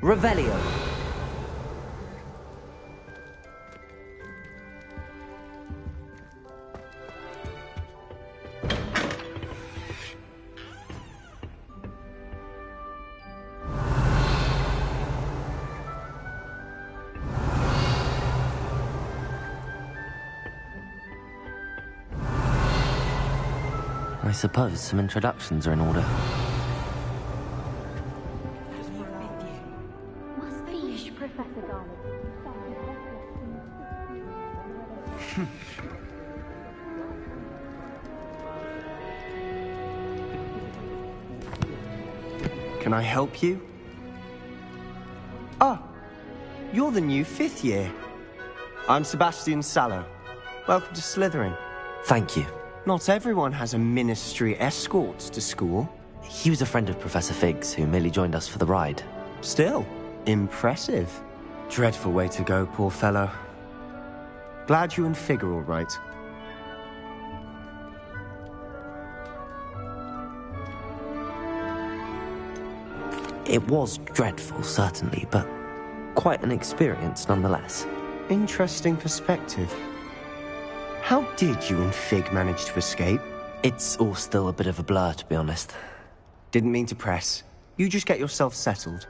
Revelio. I suppose some introductions are in order. Must be Professor Garland. Can I help you? Ah, you're the new 5th year. I'm Sebastian Sallow. Welcome to Slytherin. Thank you. Not everyone has a ministry escort to school. He was a friend of Professor Fig's who merely joined us for the ride. Still, impressive. Dreadful way to go, poor fellow. Glad you and Fig are all right. It was dreadful, certainly, but quite an experience nonetheless. Interesting perspective. How did you and Fig manage to escape? It's all still a bit of a blur, to be honest. Didn't mean to press. You just get yourself settled.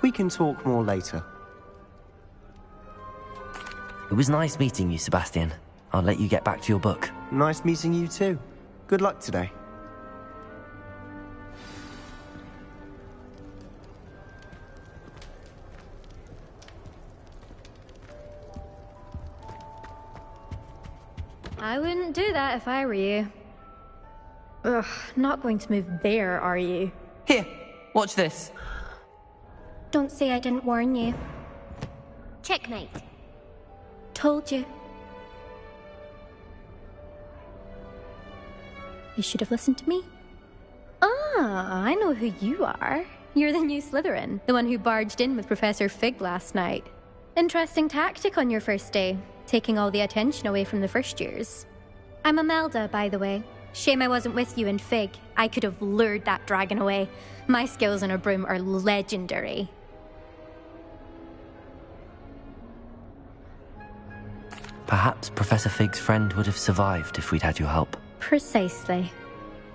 We can talk more later. It was nice meeting you, Sebastian. I'll let you get back to your book. Nice meeting you too. Good luck today. I wouldn't do that if I were you. Ugh, not going to move there, are you? Here, watch this. Don't say I didn't warn you. Checkmate. Told you. You should have listened to me. Ah, I know who you are. You're the new Slytherin, the one who barged in with Professor Fig last night. Interesting tactic on your first day, taking all the attention away from the first years. I'm Imelda, by the way. Shame I wasn't with you and Fig. I could have lured that dragon away. My skills on a broom are legendary. Perhaps Professor Fig's friend would have survived if we'd had your help. Precisely.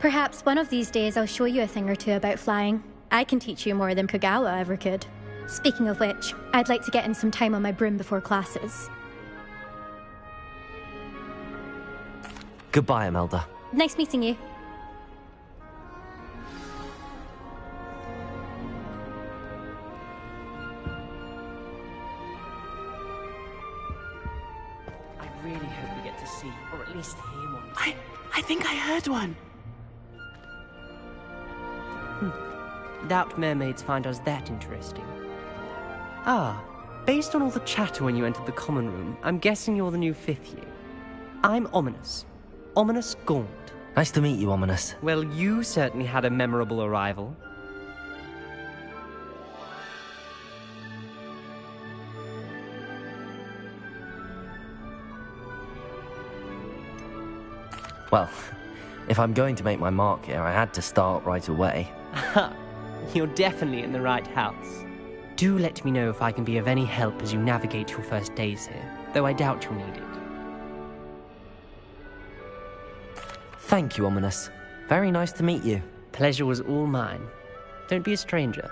Perhaps one of these days I'll show you a thing or two about flying. I can teach you more than Kogawa ever could. Speaking of which, I'd like to get in some time on my broom before classes. Goodbye, Imelda. Nice meeting you. I really hope we get to see, or at least hear one. I think I heard one. Doubt mermaids find us that interesting. Ah, based on all the chatter when you entered the common room, I'm guessing you're the new 5th year. I'm Ominous. Ominous Gaunt. Nice to meet you, Ominous. Well, you certainly had a memorable arrival. Well, if I'm going to make my mark here, I had to start right away. You're definitely in the right house. Do let me know if I can be of any help as you navigate your first days here, though I doubt you'll need it. Thank you, Ominous. Very nice to meet you. Pleasure was all mine. Don't be a stranger.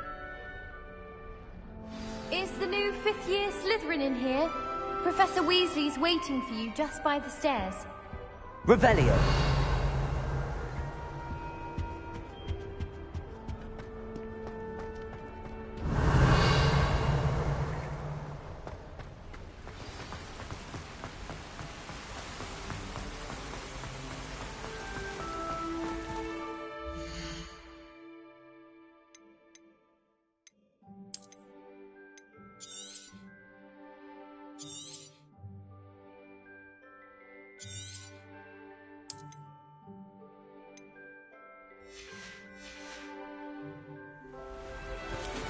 Is the new 5th year Slytherin in here? Professor Weasley's waiting for you just by the stairs. Revelio.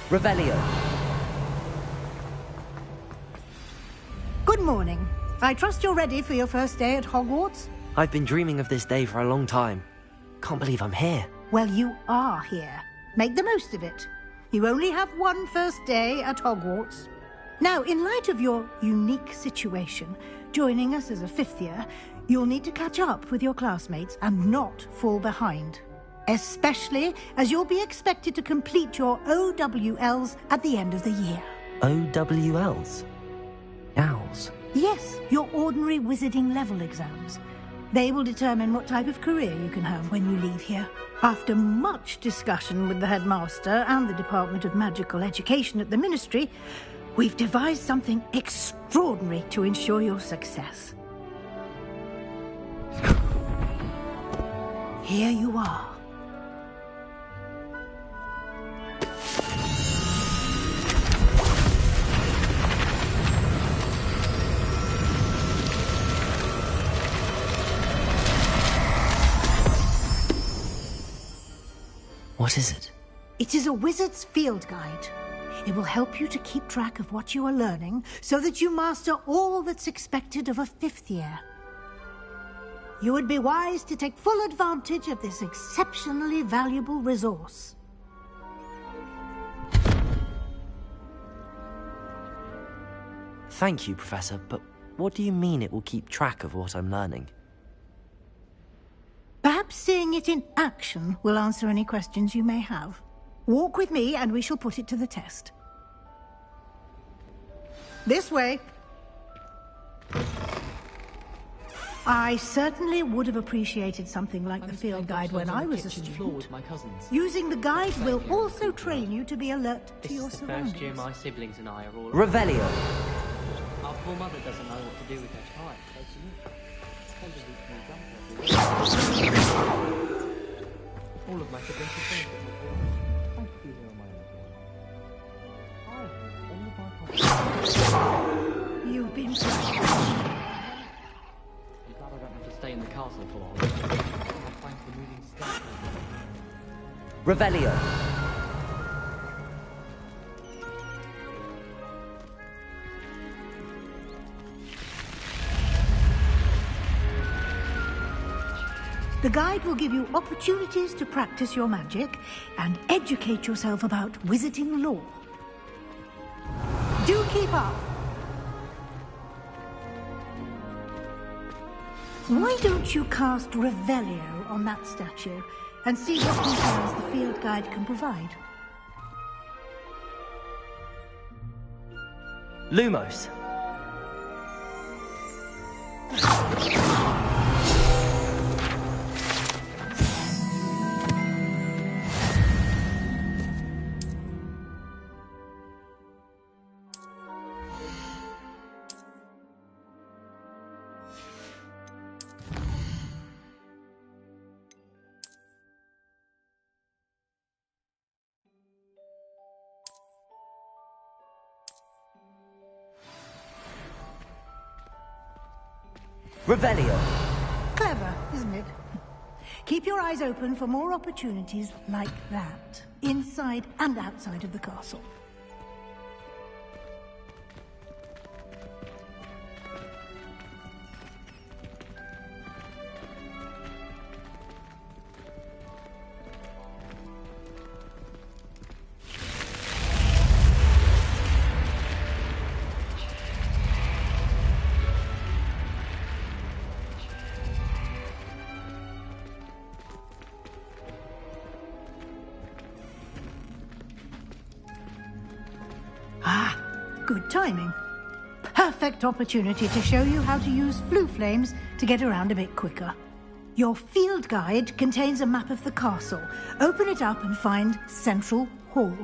Revelio. Good morning. I trust you're ready for your first day at Hogwarts? I've been dreaming of this day for a long time. Can't believe I'm here. Well, you are here. Make the most of it. You only have one first day at Hogwarts. Now, in light of your unique situation, joining us as a fifth year, you'll need to catch up with your classmates and not fall behind. Especially as you'll be expected to complete your OWLs at the end of the year. OWLs? Owls? Yes, your ordinary wizarding level exams. They will determine what type of career you can have when you leave here. After much discussion with the headmaster and the Department of Magical Education at the Ministry, we've devised something extraordinary to ensure your success. Here you are. What is it? It is a wizard's field guide. It will help you to keep track of what you are learning so that you master all that's expected of a fifth year. You would be wise to take full advantage of this exceptionally valuable resource. Thank you, Professor, but what do you mean it will keep track of what I'm learning? Perhaps seeing it in action will answer any questions you may have. Walk with me and we shall put it to the test. This way. I certainly would have appreciated something like the field guide when I was a student. Using the guide will also train you to be alert to your surroundings. First year my siblings and I are all... Revelio! Our poor mother doesn't know what to do with her child. All of my siblings are things that You've been I'm glad I don't have to stay in the castle for long. Thanks for moving stuff. Revelio! The guide will give you opportunities to practice your magic and educate yourself about wizarding lore. Do keep up! Why don't you cast Revelio on that statue and see what details the field guide can provide? Lumos! Revelio! Clever, isn't it? Keep your eyes open for more opportunities like that, inside and outside of the castle. Good timing. Perfect opportunity to show you how to use flue flames to get around a bit quicker. Your field guide contains a map of the castle. Open it up and find Central Hall.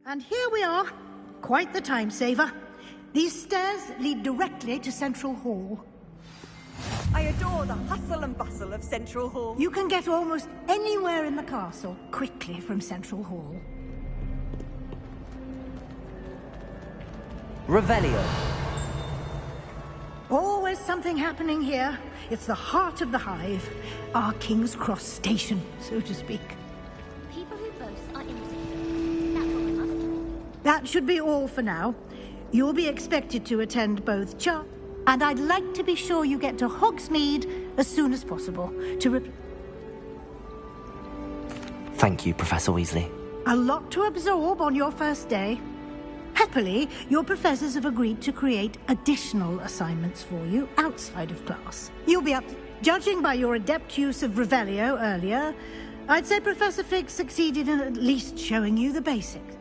And here we are. Quite the time saver. These stairs lead directly to Central Hall. I adore the hustle and bustle of Central Hall. You can get almost anywhere in the castle quickly from Central Hall. Revelio. Always something happening here. It's the heart of the hive. Our King's Cross station, so to speak. People who boast are innocent. That's what we must do. That should be all for now. You'll be expected to attend both and I'd like to be sure you get to Hogsmeade as soon as possible Thank you, Professor Weasley. A lot to absorb on your first day. Happily, your professors have agreed to create additional assignments for you outside of class. You'll be up. Judging by your adept use of Revelio earlier, I'd say Professor Fig succeeded in at least showing you the basics.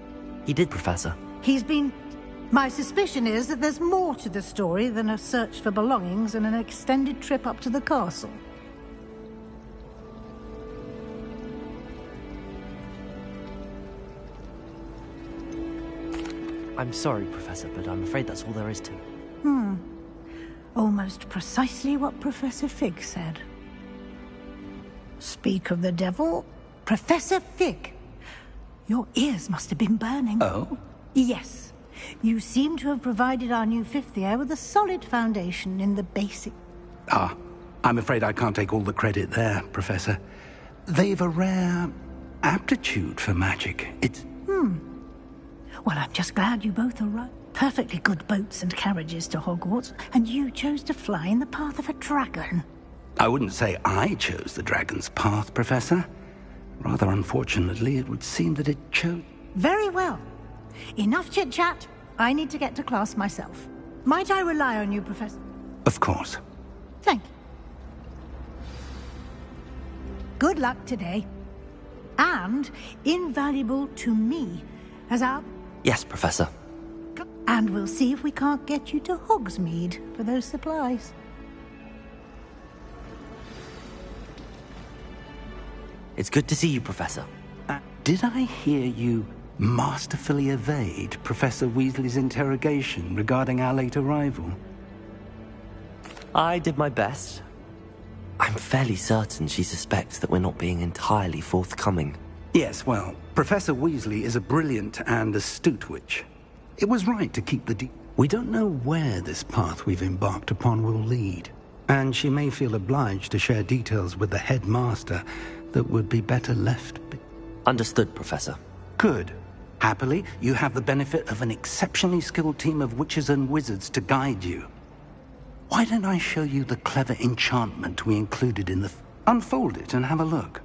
He did, Professor. My suspicion is that there's more to the story than a search for belongings and an extended trip up to the castle. I'm sorry, Professor, but I'm afraid that's all there is to it. Almost precisely what Professor Fig said. Speak of the devil, Professor Fig. Your ears must have been burning. Oh? Yes. You seem to have provided our new fifth year with a solid foundation in the basic... Ah, I'm afraid I can't take all the credit there, Professor. They've a rare aptitude for magic. It's... Well, I'm just glad you both arrived. Perfectly good boats and carriages to Hogwarts, and you chose to fly in the path of a dragon. I wouldn't say I chose the dragon's path, Professor. Rather unfortunately, it would seem that it chose... Very well. Enough chit-chat. I need to get to class myself. Might I rely on you, Professor? Of course. Thank you. Good luck today. And invaluable to me as our... Yes, Professor. And we'll see if we can't get you to Hogsmeade for those supplies. It's good to see you, Professor. Did I hear you masterfully evade Professor Weasley's interrogation regarding our late arrival? I did my best. I'm fairly certain she suspects that we're not being entirely forthcoming. Yes, well, Professor Weasley is a brilliant and astute witch. It was right to keep the We don't know where this path we've embarked upon will lead, and she may feel obliged to share details with the headmaster that would be better left. Understood, Professor. Good. Happily, you have the benefit of an exceptionally skilled team of witches and wizards to guide you. Why don't I show you the clever enchantment we included in the... Unfold it and have a look.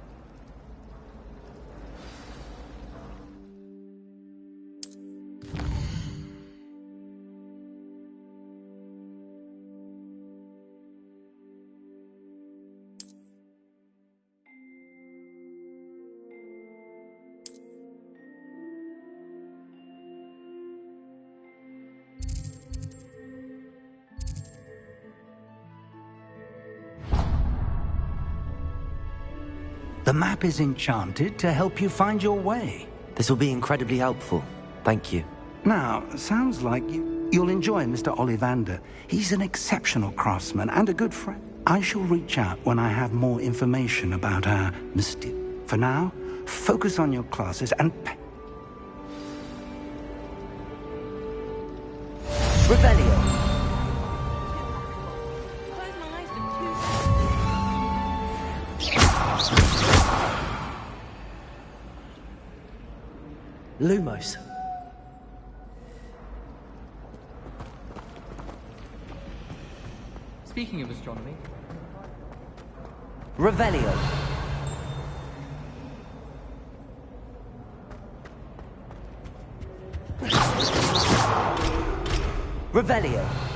The map is enchanted to help you find your way. This will be incredibly helpful. Thank you. Now, sounds like you'll enjoy Mr. Ollivander. He's an exceptional craftsman and a good friend. I shall reach out when I have more information about our mystique. For now, focus on your classes and... Revelio. Lumos. Speaking of astronomy... Revelio. Revelio.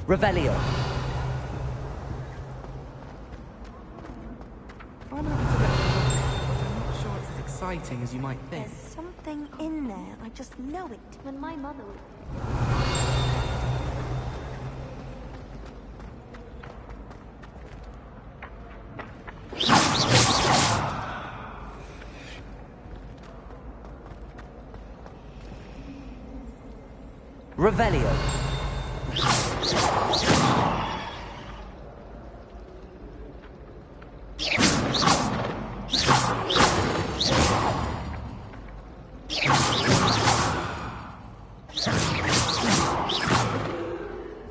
Revelio. I'm happy to let you know, but I'm not sure it's as exciting as you might think. There's something in there. I just know it. When my mother was... Revelio.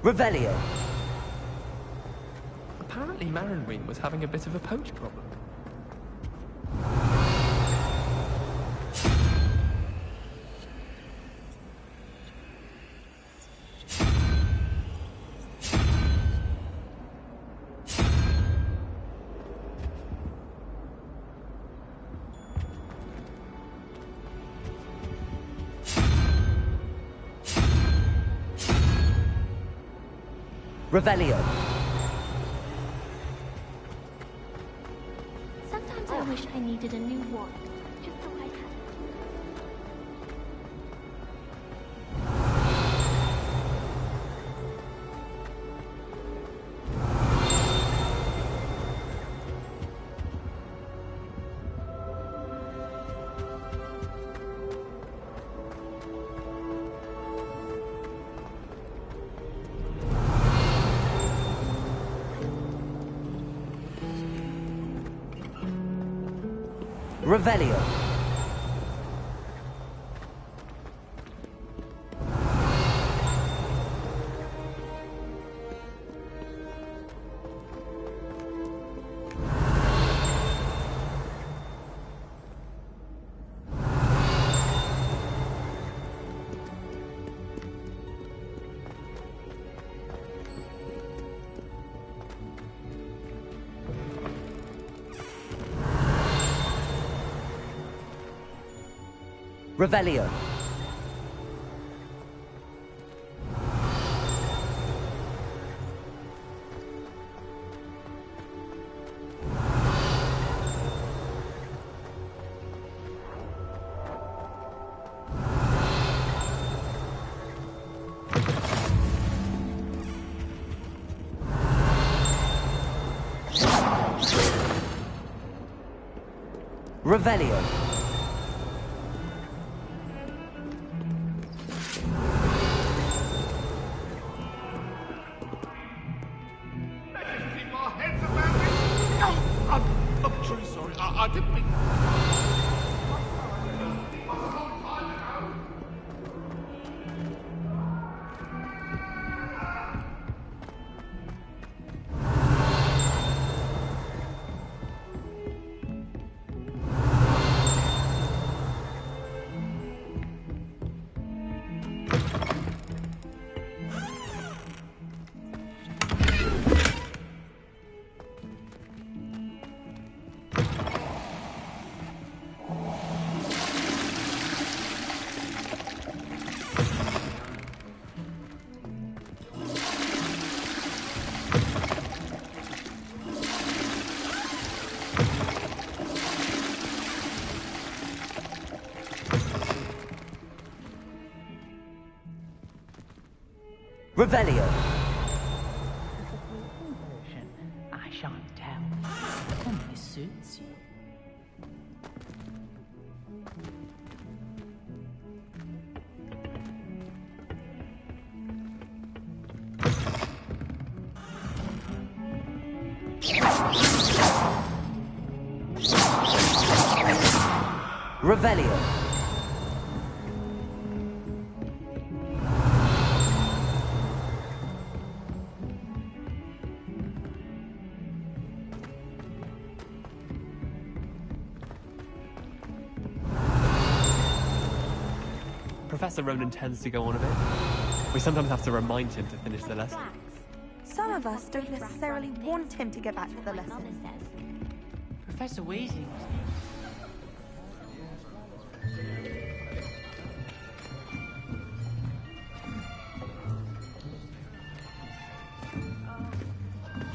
Revelio. Apparently Marinween was having a bit of a poach problem. Revelio. Sometimes I wish I needed a new wand, just so I had. Revelio. Revelio. Revelio. I'm truly sorry. I didn't mean... Revelio. I shan't tell. It only suits you. Revelio. Professor Ronan tends to go on a bit. We sometimes have to remind him to finish the lesson. Some of us don't necessarily want him to get back to the lesson. Professor Weasley was...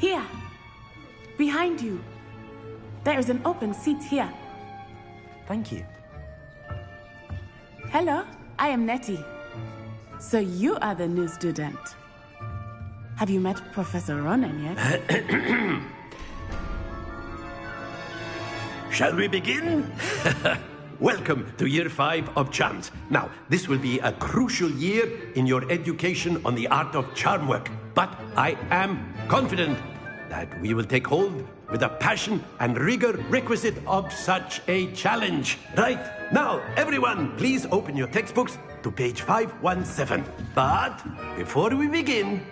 Here. Behind you. There is an open seat here. Thank you. Hello, I am Nettie. So you are the new student. Have you met Professor Ronan yet? Shall we begin? Welcome to Year 5 of Charms. Now, this will be a crucial year in your education on the art of charm work. But I am confident that we will take hold with the passion and rigor requisite of such a challenge. Right, now, everyone, please open your textbooks to page 517. But before we begin,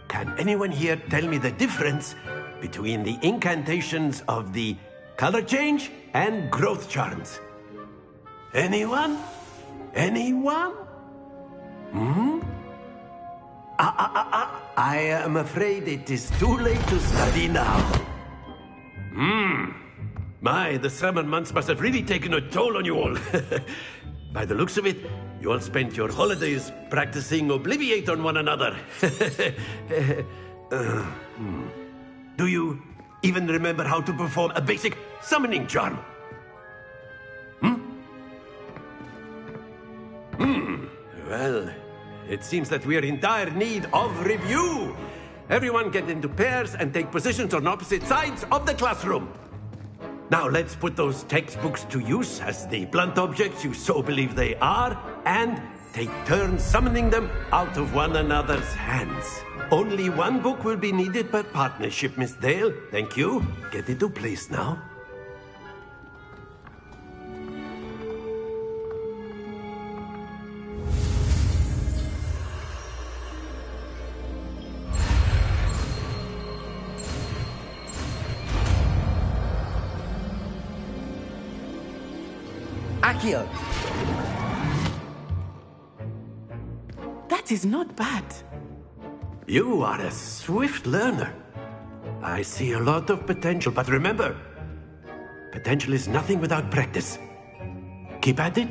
can anyone here tell me the difference between the incantations of the color change and growth charms? Anyone? Anyone? I am afraid it is too late to study now. My, the summer months must have really taken a toll on you all. By the looks of it, you all spent your holidays practicing Obliviate on one another. Do you even remember how to perform a basic summoning charm? Well, it seems that we are in dire need of review. Everyone get into pairs and take positions on opposite sides of the classroom. Now let's put those textbooks to use as the blunt objects you so believe they are, and take turns summoning them out of one another's hands. Only one book will be needed per partnership, Miss Dale. Thank you. Get into place now. Accio! That is not bad. You are a swift learner. I see a lot of potential, but remember, potential is nothing without practice. Keep at it.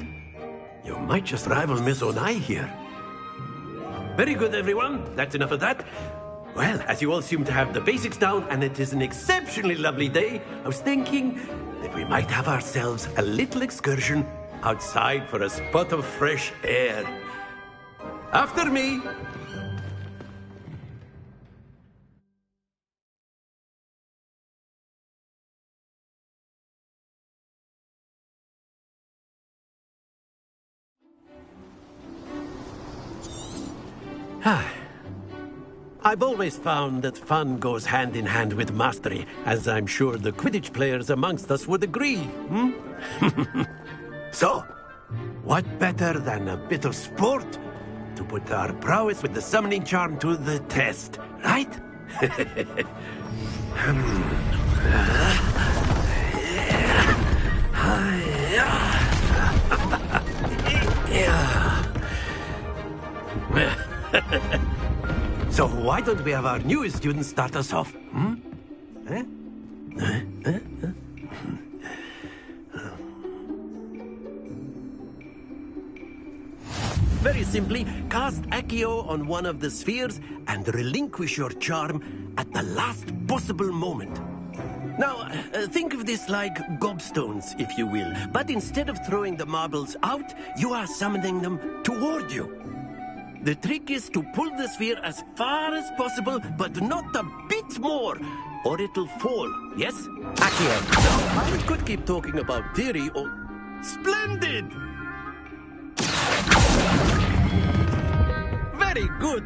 You might just rival Miss Onai here. Very good, everyone. That's enough of that. Well, as you all seem to have the basics down, and it is an exceptionally lovely day, I was thinking that we might have ourselves a little excursion outside for a spot of fresh air. After me. I've always found that fun goes hand in hand with mastery, as I'm sure the Quidditch players amongst us would agree. So, what better than a bit of sport to put our prowess with the summoning charm to the test, right? So why don't we have our newest student start us off? Very simply, cast Accio on one of the spheres and relinquish your charm at the last possible moment. Now, think of this like gobstones, if you will. But instead of throwing the marbles out, you are summoning them toward you. The trick is to pull the sphere as far as possible, but not a bit more, or it'll fall. Yes? Accio. Now, I could keep talking about theory or... Splendid! Very good.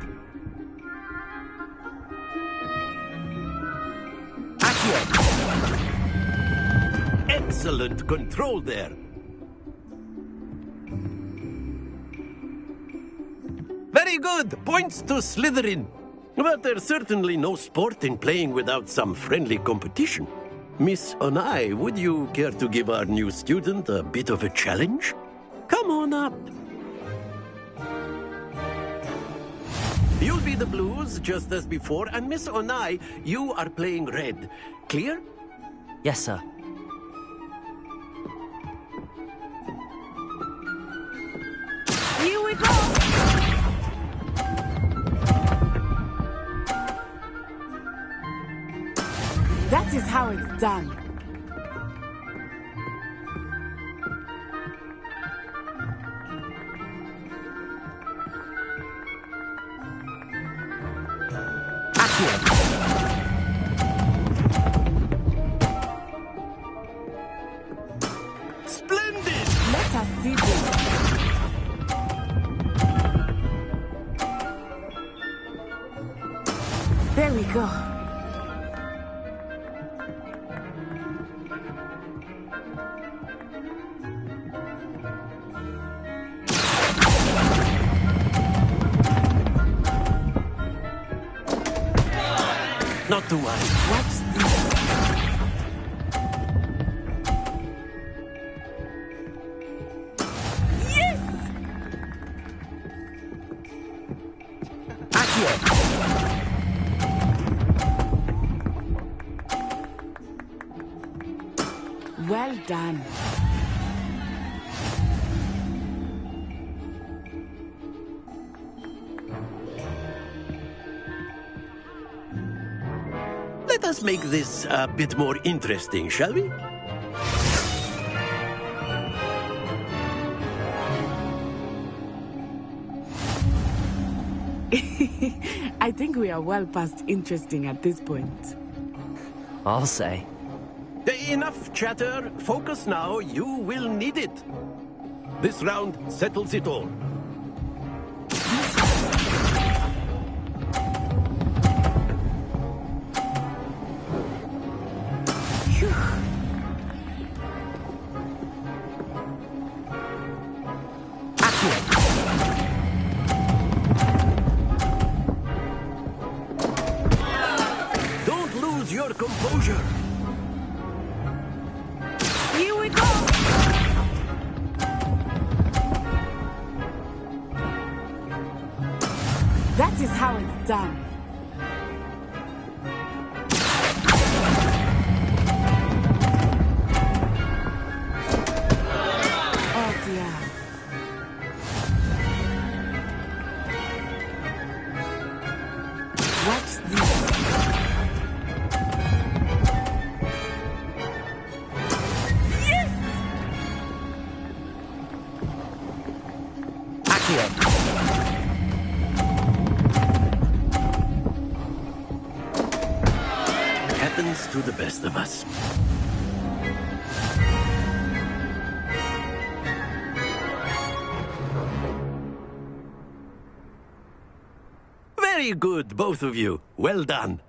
Accio. Excellent control there. Very good! Points to Slytherin. But there's certainly no sport in playing without some friendly competition. Miss Onai, would you care to give our new student a bit of a challenge? Come on up. You'll be the blues, just as before, and Miss Onai, you are playing red. Clear? Yes, sir. Here we go! That is how it's done. Splendid! Let us see this. There we go. Not to worry. Watch this. Yes! Well done. Let us make this a bit more interesting, shall we? I think we are well past interesting at this point. I'll say. Enough chatter. Focus now. You will need it. This round settles it all. Don't lose your composure. Here we go! That is how it's done. Oh dear. Watch this. Happens to the best of us. Very good, both of you. Well done.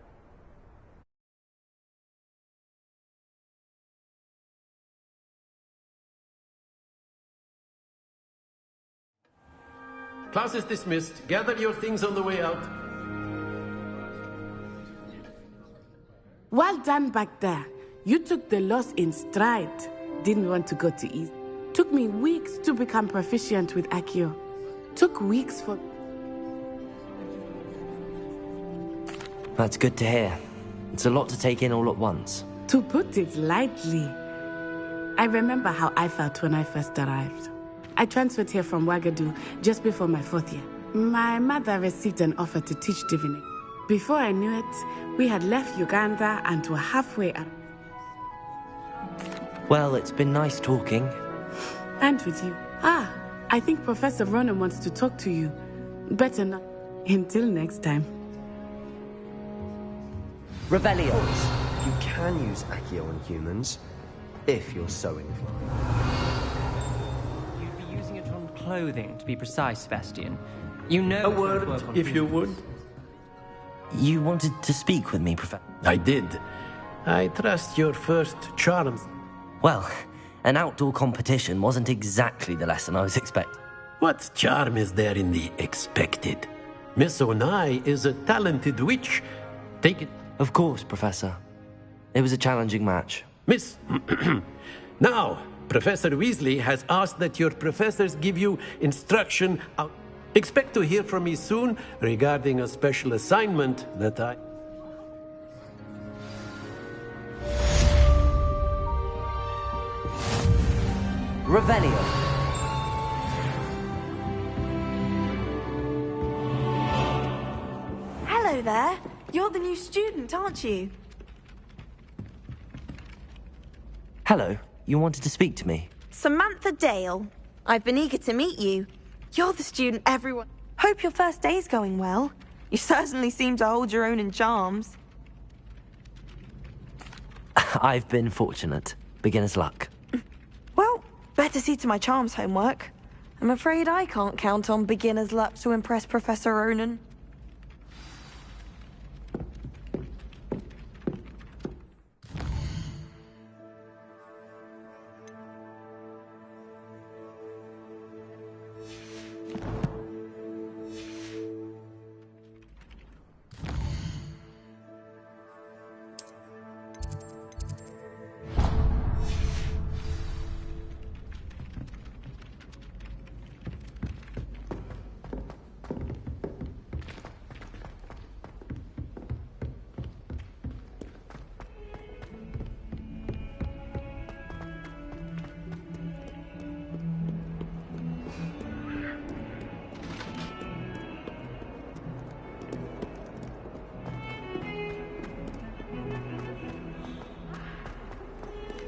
Class is dismissed. Gather your things on the way out. Well done back there. You took the loss in stride. Didn't want to go to east. Took me weeks to become proficient with Accio. Took weeks for... That's good to hear. It's a lot to take in all at once. To put it lightly. I remember how I felt when I first arrived. I transferred here from Ouagadougou just before my 4th year. My mother received an offer to teach divinity. Before I knew it, we had left Uganda and were halfway up. Well, it's been nice talking. And with you. I think Professor Ronan wants to talk to you. Better not. Until next time. Revelio. You can use Accio on humans, if you're so inclined. You'd be using it on clothing, to be precise, Sebastian. You know... A word, if you would. You wanted to speak with me, Professor? I did. I trust your first charms. Well, an outdoor competition wasn't exactly the lesson I was expecting. What charm is there in the expected? Miss Onai is a talented witch. Take it. Of course, Professor. It was a challenging match. Miss... Now, Professor Weasley has asked that your professors give you instruction out. Expect to hear from me soon regarding a special assignment that I... Revelio. Hello there. You're the new student, aren't you? Hello, you wanted to speak to me? Samantha Dale. I've been eager to meet you. You're the student everyone... Hope your first day's going well. You certainly seem to hold your own in charms. I've been fortunate. Beginner's luck. Well, better see to my charms homework. I'm afraid I can't count on beginner's luck to impress Professor Ronan.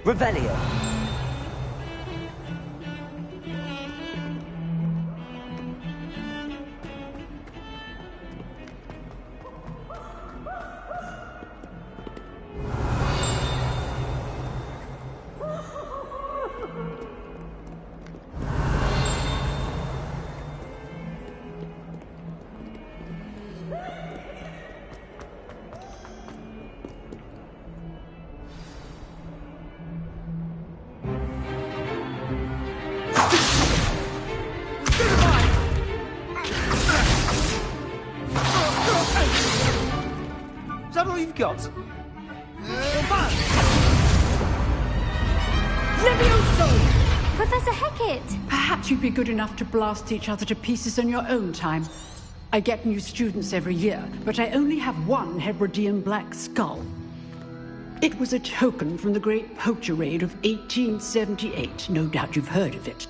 Revelio. Is that all you've got? Levioso! Professor Hecat! Perhaps you'd be good enough to blast each other to pieces in your own time. I get new students every year, but I only have one Hebridean black skull. It was a token from the Great Poacher Raid of 1878. No doubt you've heard of it.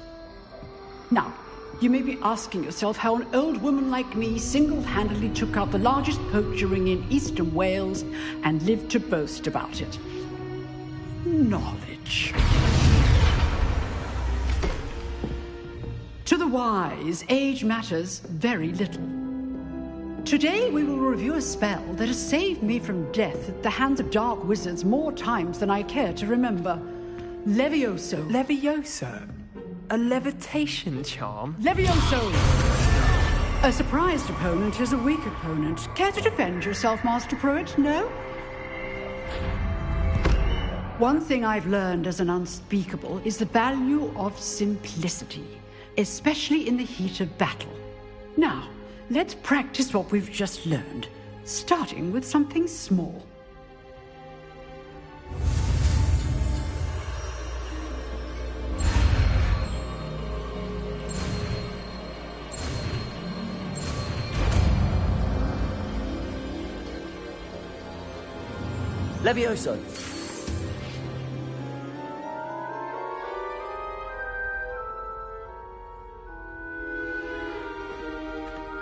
Now, you may be asking yourself how an old woman like me single-handedly took out the largest poacher ring in eastern Wales and lived to boast about it. Knowledge. To the wise, age matters very little. Today we will review a spell that has saved me from death at the hands of dark wizards more times than I care to remember. Levioso. Levioso? A levitation charm? Levioso! A surprised opponent is a weak opponent. Care to defend yourself, Master Pruitt? No? One thing I've learned as an unspeakable is the value of simplicity, especially in the heat of battle. Now, let's practice what we've just learned, starting with something small. Levioso.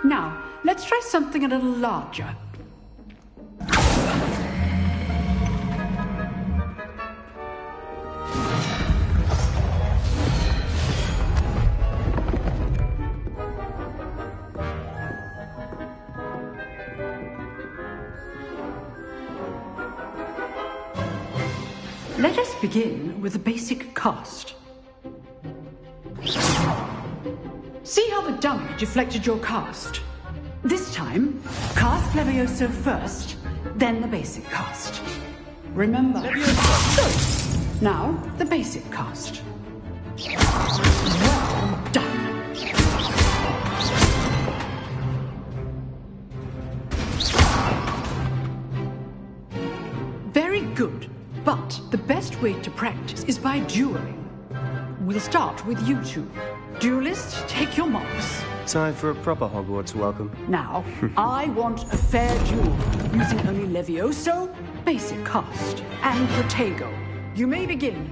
Now, let's try something a little larger. Let us begin with the basic cast. See how the dummy deflected your cast? This time, cast Levioso first, then the basic cast. Remember. Levioso. Now, the basic cast. Well done. Very good. But the best way to practice is by dueling. We'll start with you two. Duelists, take your marks. Time for a proper Hogwarts welcome. Now, I want a fair duel, using only Levioso, basic cast, and Protego. You may begin.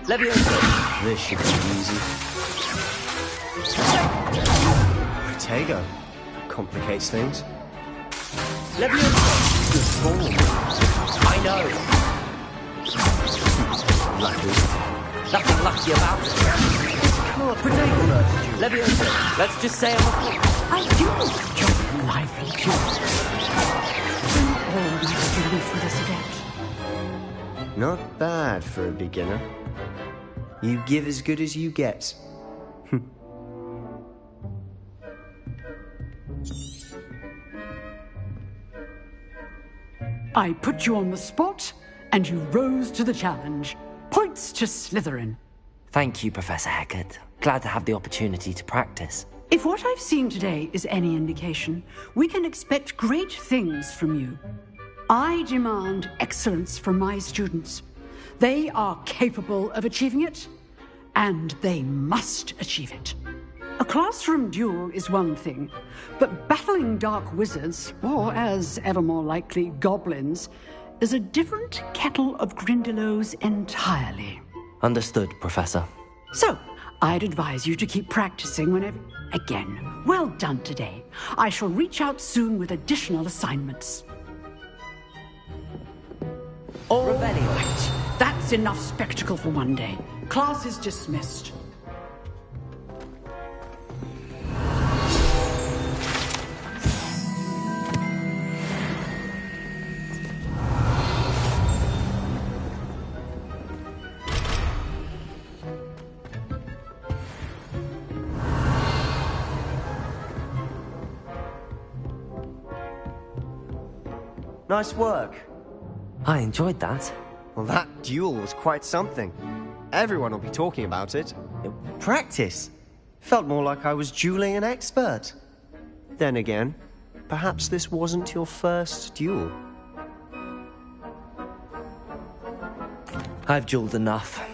Levioso. This should be easy. Protego. Complicates things. Levioso. form. I know. Lucky. Nothing lucky about it. Can't potato nurse you. Leviosa, let's just say I'm a... I do enjoy lively duels. Don't all like to live for this event. Not bad for a beginner. You give as good as you get. I put you on the spot, and you rose to the challenge. Points to Slytherin. Thank you, Professor Hecat. Glad to have the opportunity to practice. If what I've seen today is any indication, we can expect great things from you. I demand excellence from my students. They are capable of achieving it, and they must achieve it. A classroom duel is one thing, but battling dark wizards, or as ever more likely, goblins, is a different kettle of Grindylows entirely. Understood, Professor. So, I'd advise you to keep practicing whenever... Again, well done today. I shall reach out soon with additional assignments. All right, that's enough spectacle for one day. Class is dismissed. Nice work. I enjoyed that. Well, that duel was quite something. Everyone will be talking about it. Practice. Felt more like I was dueling an expert. Then again, perhaps this wasn't your first duel. I've dueled enough.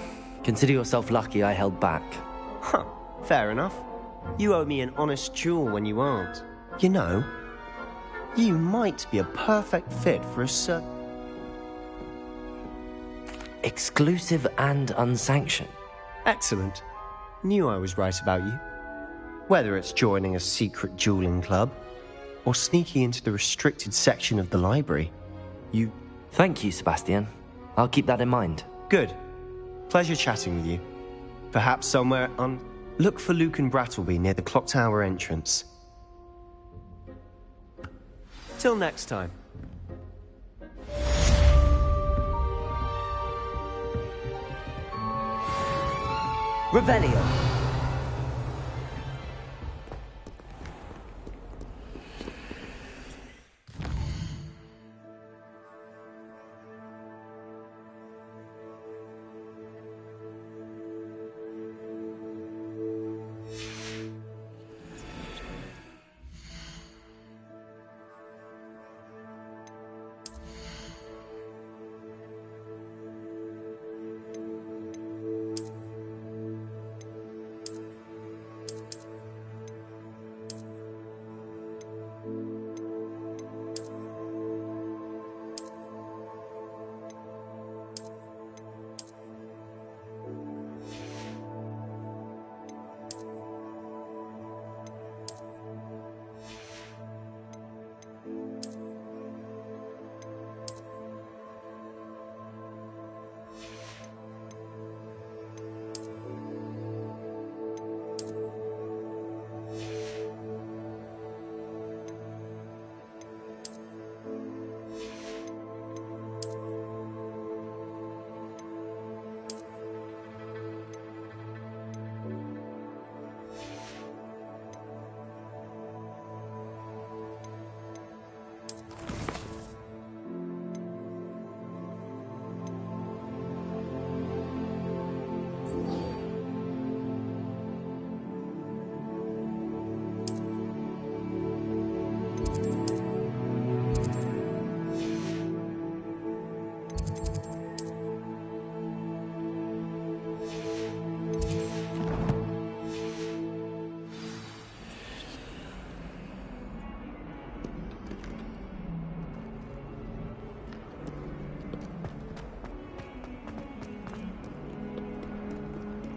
Consider yourself lucky I held back. Huh, fair enough. You owe me an honest duel when you aren't. You know, you might be a perfect fit for a certain... Exclusive and unsanctioned. Excellent. Knew I was right about you. Whether it's joining a secret dueling club, or sneaking into the restricted section of the library, you... Thank you, Sebastian. I'll keep that in mind. Good. Pleasure chatting with you. Perhaps somewhere on... Look for Luke and Brattleby near the clock tower entrance. Till next time. Revelio.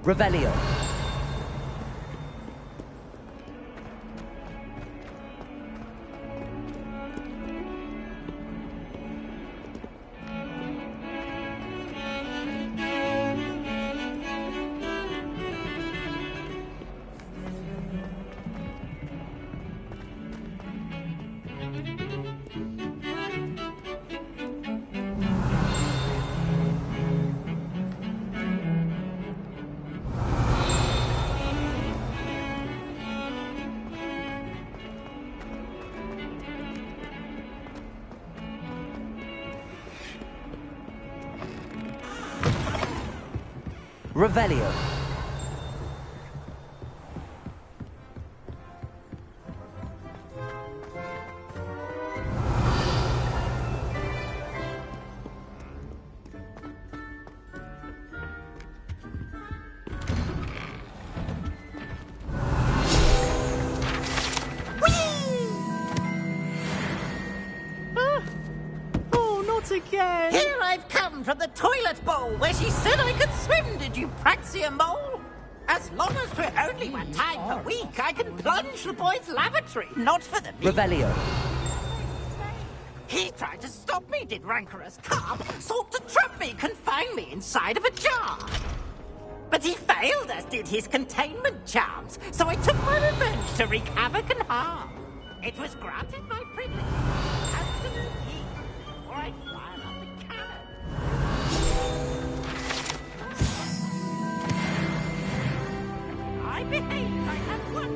Revelio. Revelio. Again. Here I've come from the toilet bowl where she said I could swim, did you praxia mole? As long as we're only one time per week, I can plunge the boys' lavatory, not for the meat. Revelio. He tried to stop me, did rancorous carp, sought to trap me, confine me inside of a jar. But he failed, as did his containment charms, so I took my revenge to wreak havoc and harm. It was granted my privilege, absolute heat, or I'd fire up the cannon. I behaved, I had one.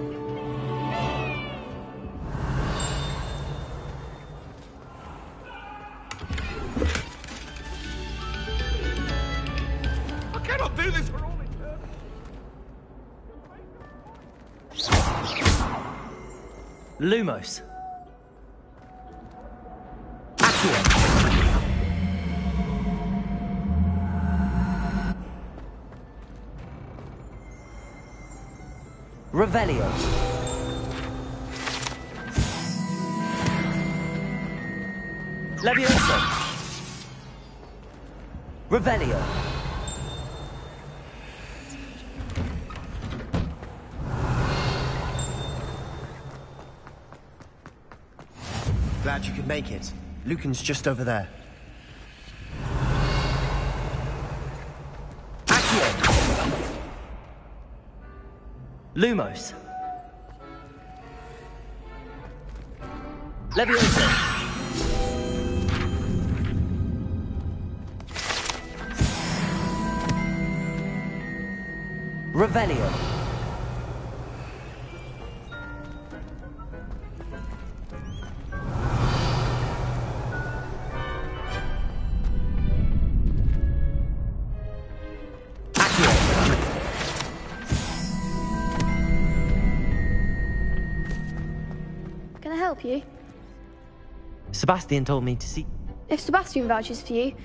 I cannot do this for all Lumos. Revelio. Levioso. Revelio. Glad you could make it. Lucan's just over there. Lumos. Levioso. Revelio. Can I help you? Sebastian told me to see... If Sebastian vouches for you,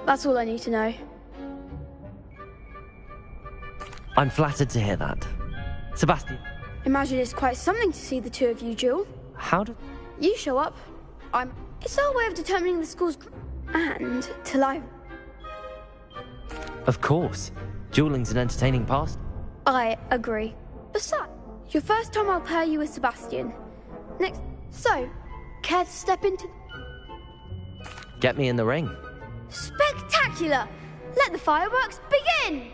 that's all I need to know. I'm flattered to hear that. Sebastian. Imagine it's quite something to see the two of you duel. How do... You show up, It's our way of determining the school's... And till I... Of course. Dueling's an entertaining past. I agree. Besides, your first time I'll pair you with Sebastian. Next... So, care to step into... Get me in the ring. Spectacular! Let the fireworks begin!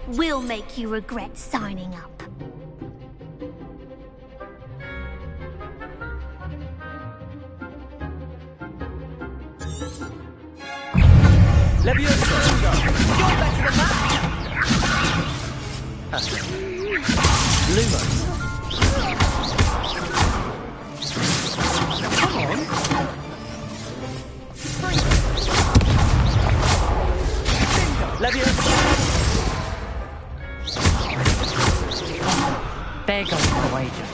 We'll make you regret signing up. Levioso! You're better than that! Lumos. Come on! Levioso! There goes the wager.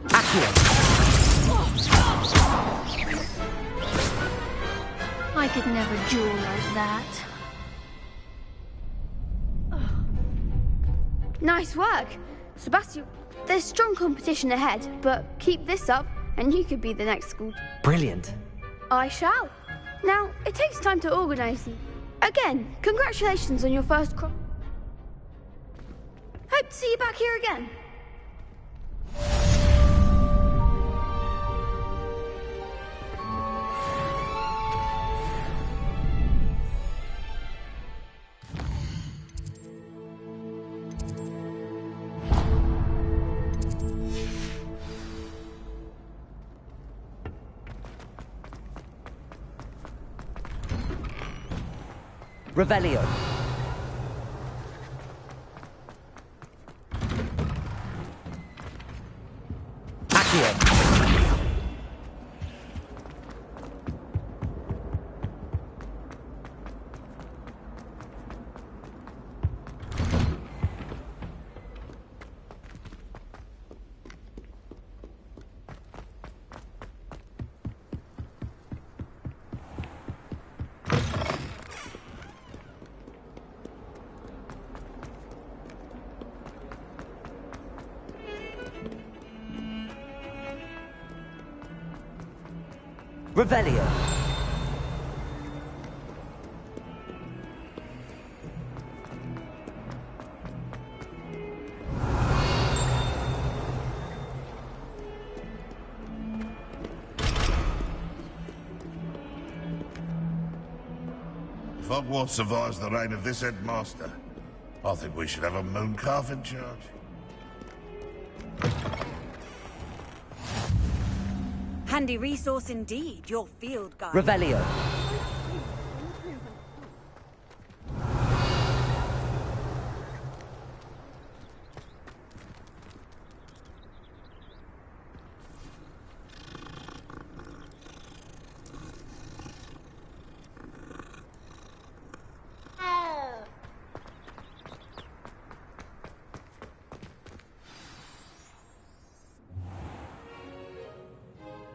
Accio. I could never duel like that. Nice work. Sebastian, there's strong competition ahead, but keep this up and you could be the next school. Brilliant. I shall. Now, it takes time to organise you. Again, congratulations on your first crop. Hope to see you back here again. Revelio. Accio. Revelio. If Hogwarts survives the reign of this headmaster, I think we should have a mooncalf in charge. Handy resource indeed, your field guide. Revelio.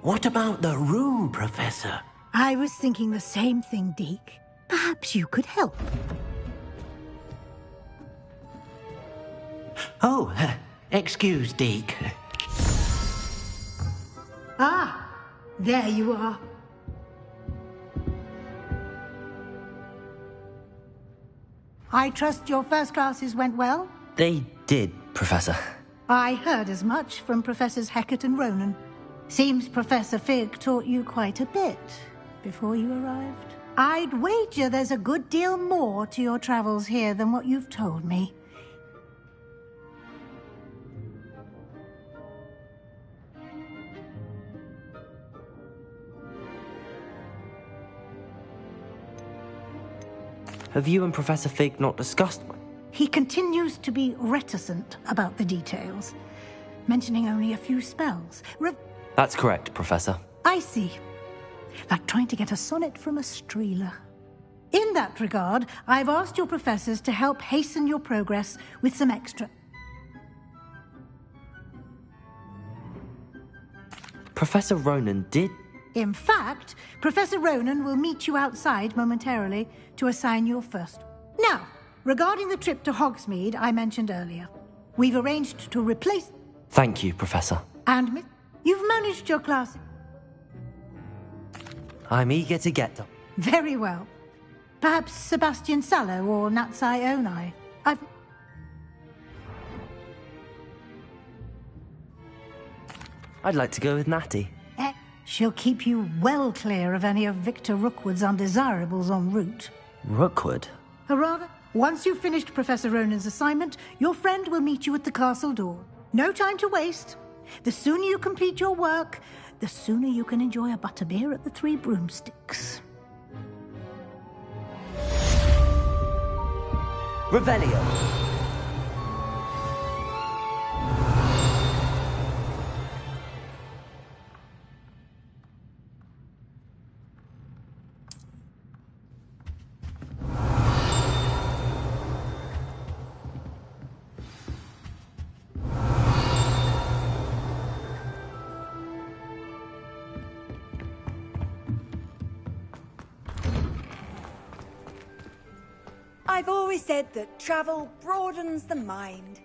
What about the room, Professor? I was thinking the same thing, Deke. Perhaps you could help. Oh, excuse, Deke. Ah, there you are. I trust your first classes went well? They did, Professor. I heard as much from Professors Hecat and Ronan. Seems Professor Fig taught you quite a bit before you arrived. I'd wager there's a good deal more to your travels here than what you've told me. Have you and Professor Fig not discussed one? He continues to be reticent about the details, mentioning only a few spells. That's correct, Professor. I see. Like trying to get a sonnet from a streeler. In that regard, I've asked your professors to help hasten your progress with some extra... Professor Ronan did... In fact, Professor Ronan will meet you outside momentarily to assign your first. Now, regarding the trip to Hogsmeade I mentioned earlier, we've arranged to replace... Thank you, Professor. And you've managed your class. I'm eager to get them. Very well. Perhaps Sebastian Sallow or Natsai Onai. I'd like to go with Natty. She'll keep you well clear of any of Victor Rookwood's undesirables en route. Rookwood? Or rather, once you've finished Professor Ronan's assignment, your friend will meet you at the castle door. No time to waste. The sooner you complete your work, the sooner you can enjoy a butterbeer at the Three Broomsticks. Revelio. I've always said that travel broadens the mind.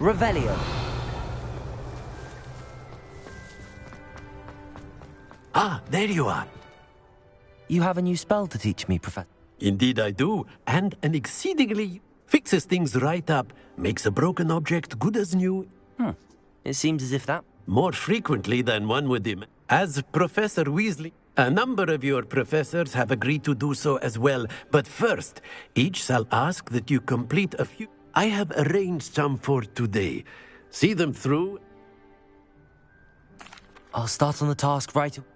Revelio. Ah, there you are. You have a new spell to teach me, Professor. Indeed I do, and an exceedingly fixes things right up, makes a broken object good as new. It seems as if that... More frequently than one would imagine. As Professor Weasley, a number of your professors have agreed to do so as well, but first, each shall ask that you complete a few... I have arranged some for today. See them through. I'll start on the task right away.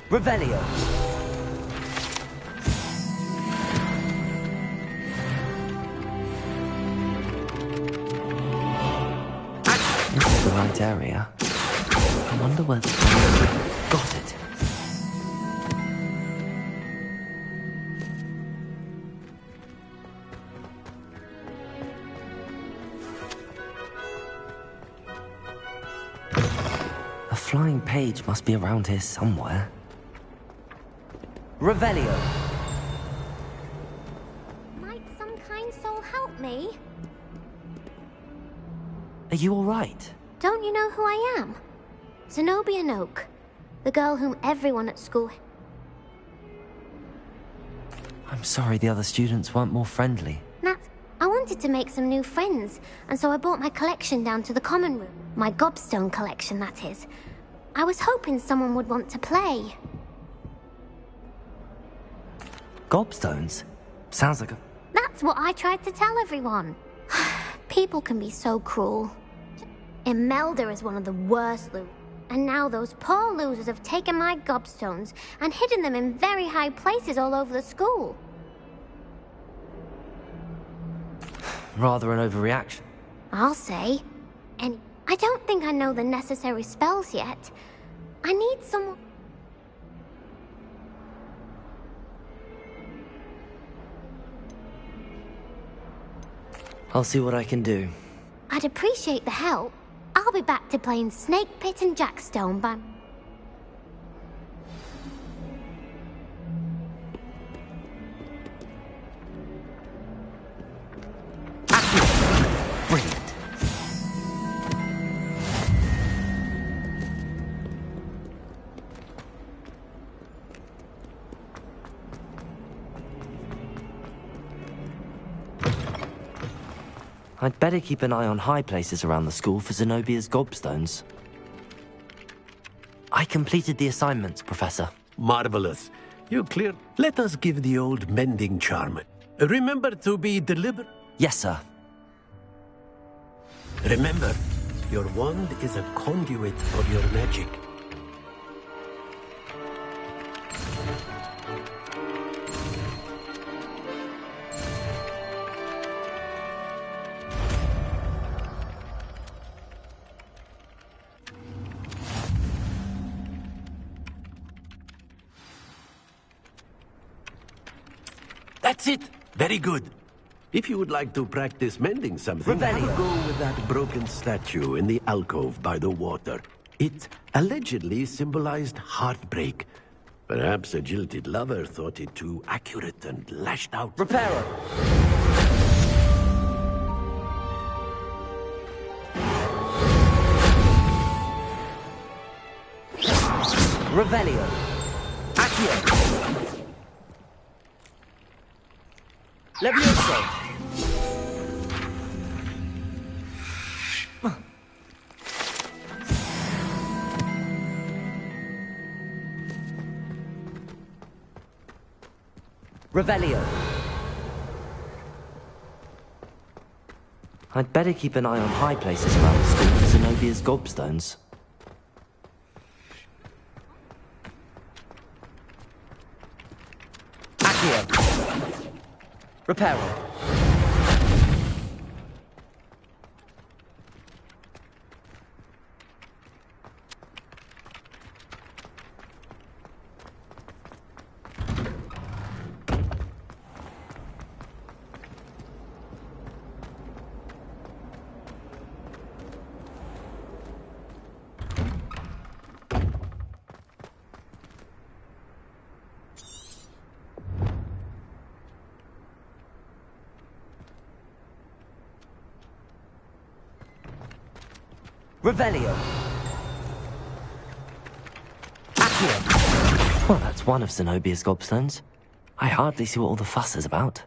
Revelio. This is the right area. I wonder where the... Got it. A flying page must be around here somewhere. Revelio. Might some kind soul help me? Are you all right? Don't you know who I am? Zenobia Noak, the girl whom everyone at school... I'm sorry the other students weren't more friendly. Nat, I wanted to make some new friends, and so I brought my collection down to the common room. My gobstone collection, that is. I was hoping someone would want to play. Gobstones? Sounds like a... That's what I tried to tell everyone. People can be so cruel. Imelda is one of the worst losers. And now those poor losers have taken my gobstones and hidden them in very high places all over the school. Rather an overreaction. I'll say. And I don't think I know the necessary spells yet. I need someone... I'll see what I can do. I'd appreciate the help. I'll be back to playing Snake Pit and Jackstone by... Brilliant. I'd better keep an eye on high places around the school for Zenobia's gobstones. I completed the assignments, Professor. Marvelous. You cleared. Let us give the old mending charm. Remember to be deliberate. Yes, sir. Remember, your wand is a conduit of your magic. That's it. Very good. If you would like to practice mending something, have a go with that broken statue in the alcove by the water. It allegedly symbolized heartbreak. Perhaps a jilted lover thought it too accurate and lashed out. Reparo! Revelio. Accio. Levioso. Revelio. I'd better keep an eye on high places around the school for Zenobia's gobstones. Accio. Reparo. Revelio. Accio. Well, that's one of Zenobia's gobstones. I hardly see what all the fuss is about.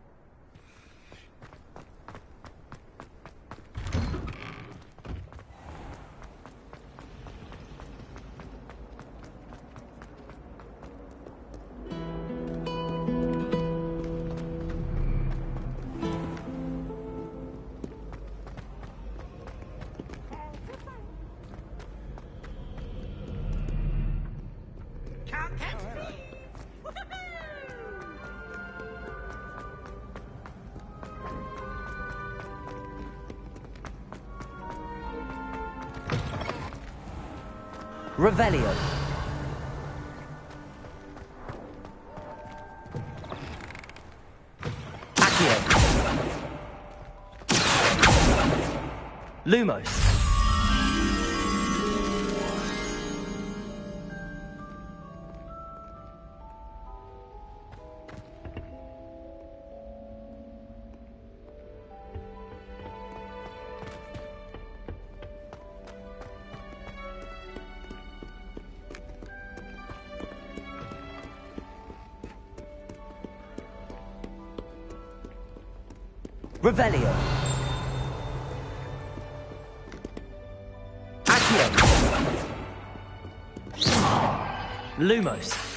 Revelio. Accio. Lumos. Revelio. Accio. Lumos.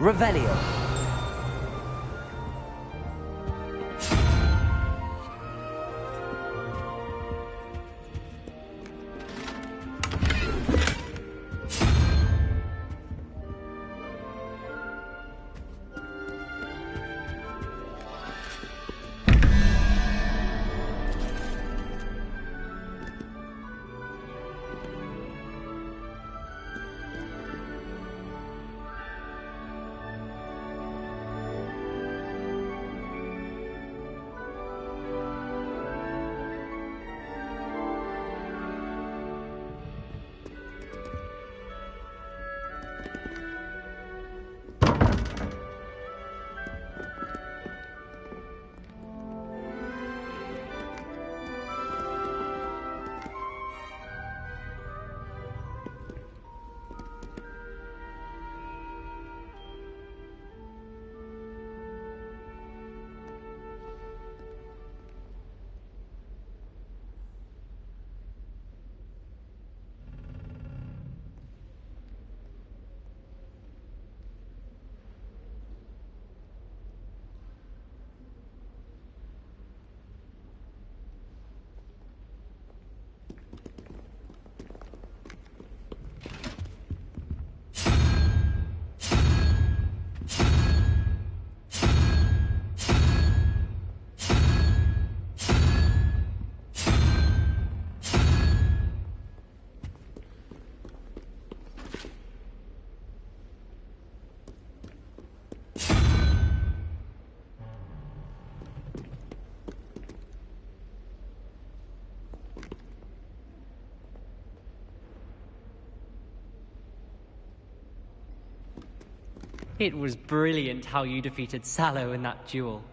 Revelio. It was brilliant how you defeated Sallow in that duel.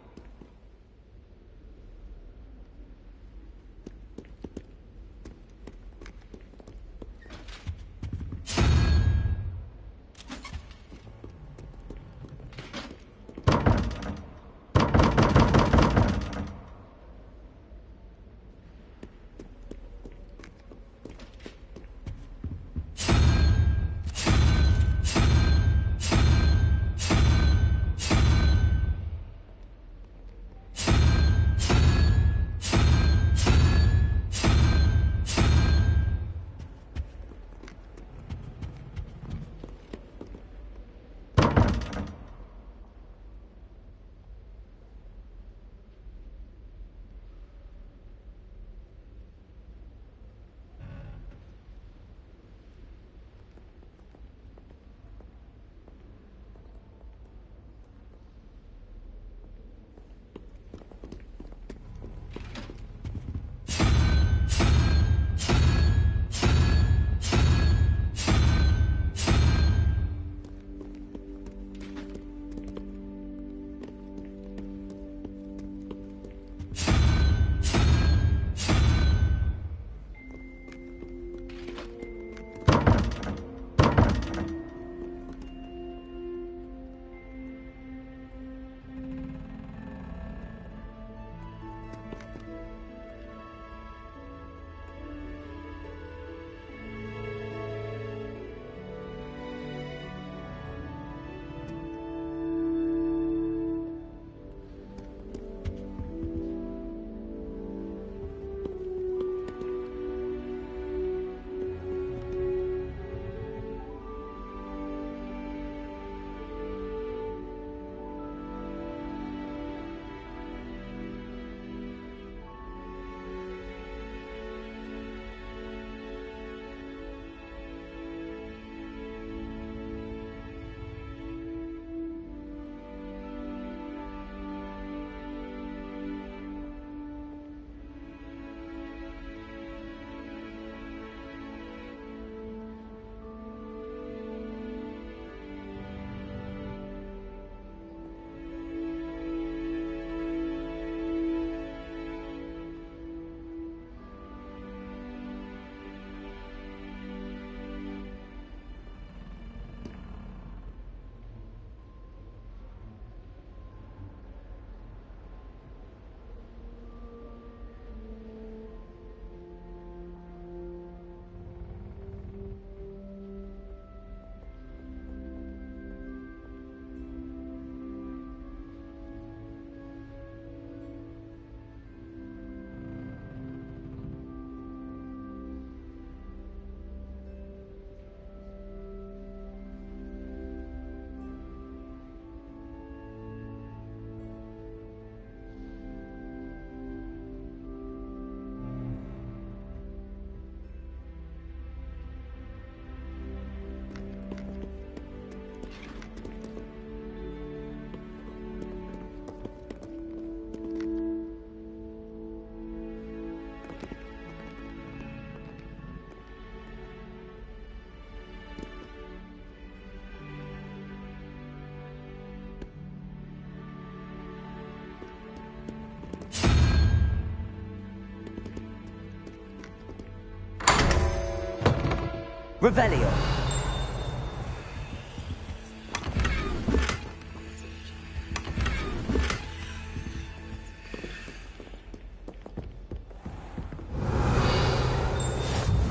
Revelio.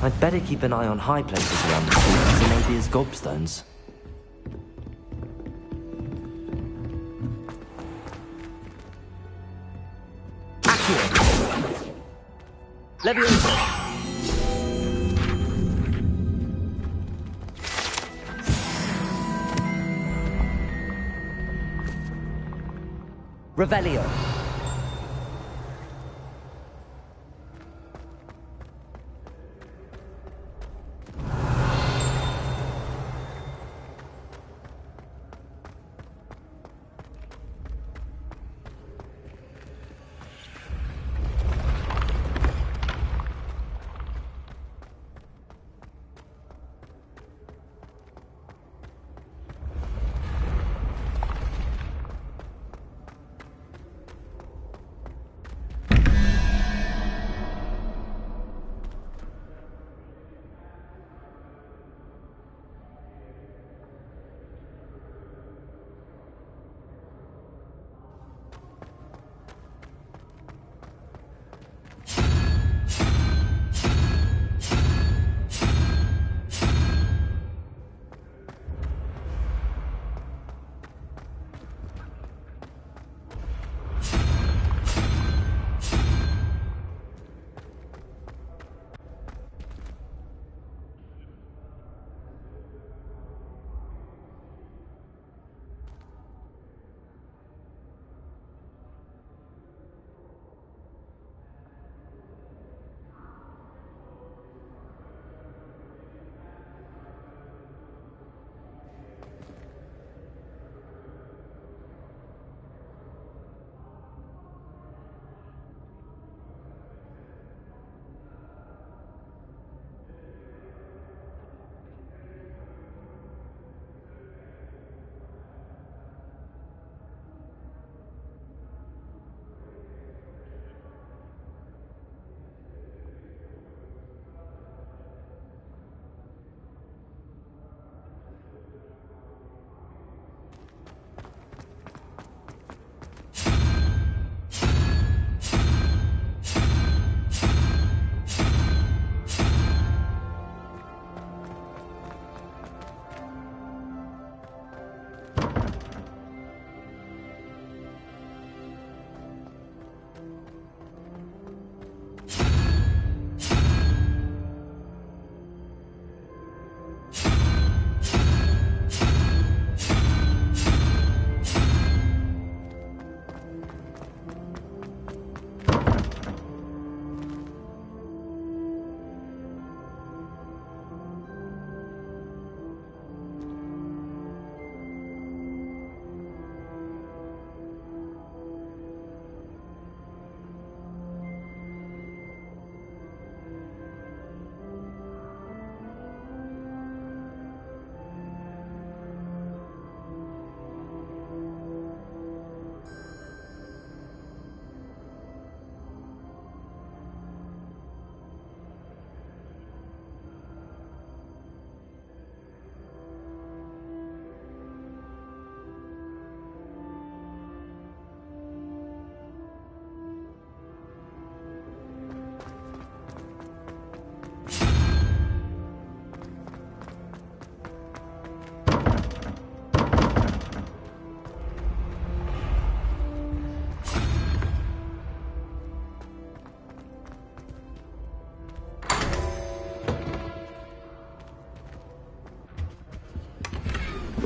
I'd better keep an eye on high places around the streets, so maybe as gobstones. Accio! Leviosa! Revelio.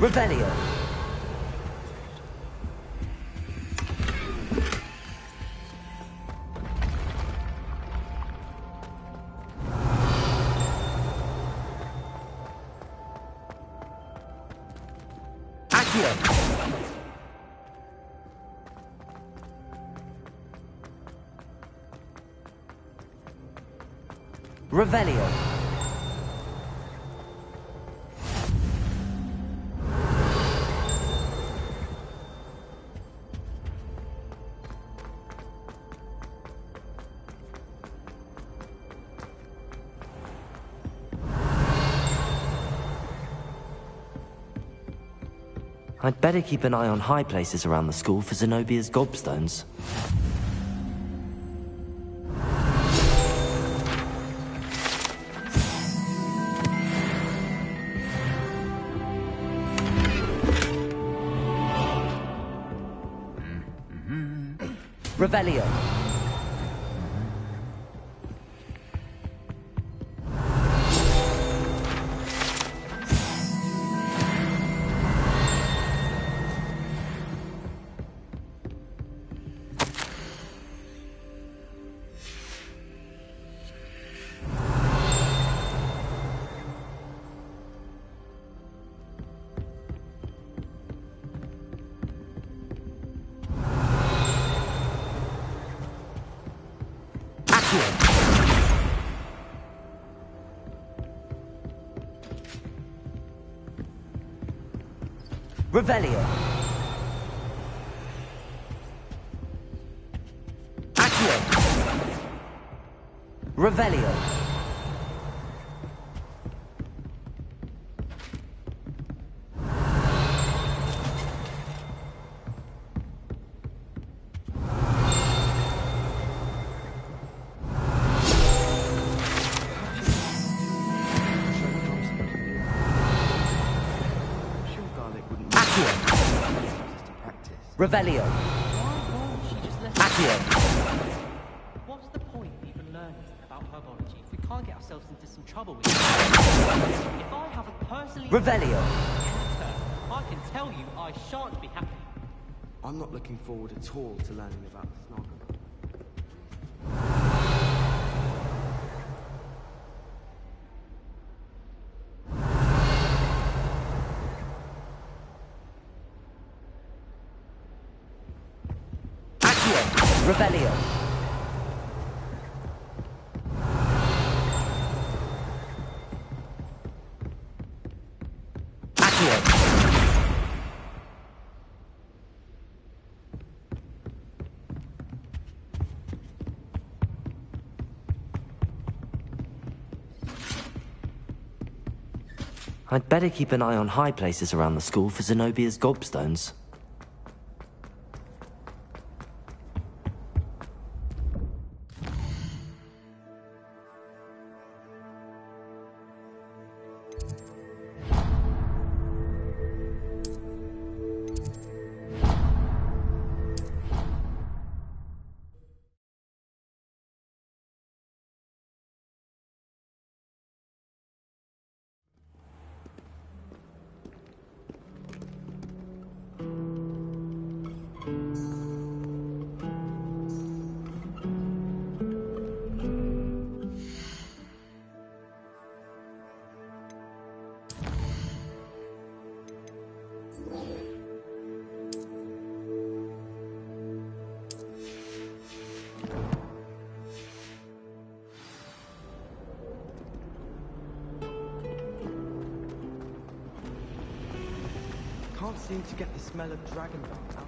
Revelio. Accio. Revelio. I'd better keep an eye on high places around the school for Zenobia's gobstones. Revelio. Revelio. Accio. Revelio. Revelio. Accio. What's the point of even learning about herbology if we can't get ourselves into some trouble with it? If I haven't personally... Revelio. I can tell you I shan't be happy. I'm not looking forward at all to learning about the Snargle. Revelio. Accio. I'd better keep an eye on high places around the school for Zenobia's gobstones. Can't seem to get the smell of dragon dung out.